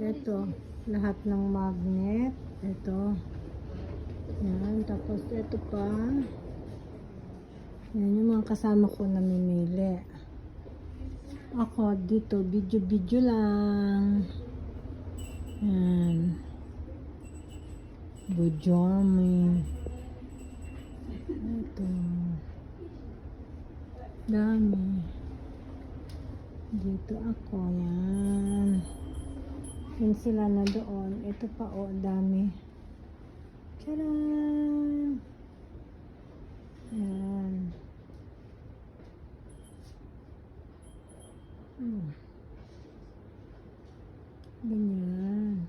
Ito, lahat ng magnet. Ito. Yan, tapos ito pa. Yan yung mga kasama ko namimili. Ako dito, video lang. Yan. Bujami. Ito. Dami. Dito ako, yan. Yun sila na doon. Ito pa, oh, dami. Tcharam! Yan. Ganyan.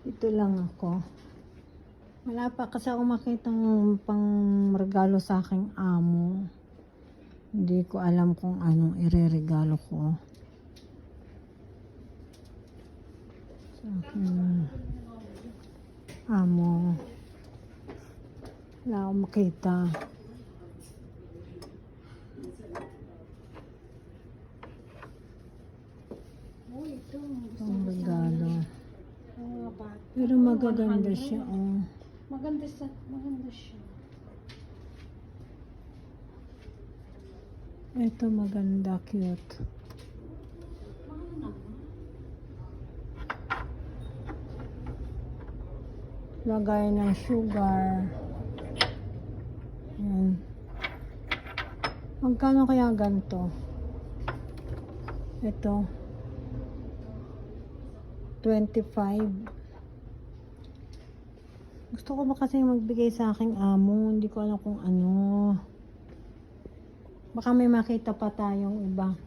Ito lang ako. Wala pa kasi ako makitang pang regalo sa aking amo. Hindi ko alam kung anong ireregalo ko sa aking amo. Wala akong makita. Ang regalo. Pero magaganda siya, oh. Maganda siya. Ito maganda, cute. Lagay ng sugar. Yan. Magkano kaya ganito? Ito. 25. Gusto ko ba kasi magbigay sa aking amo? Hindi ko alam kung ano. Baka may makita pa tayong iba.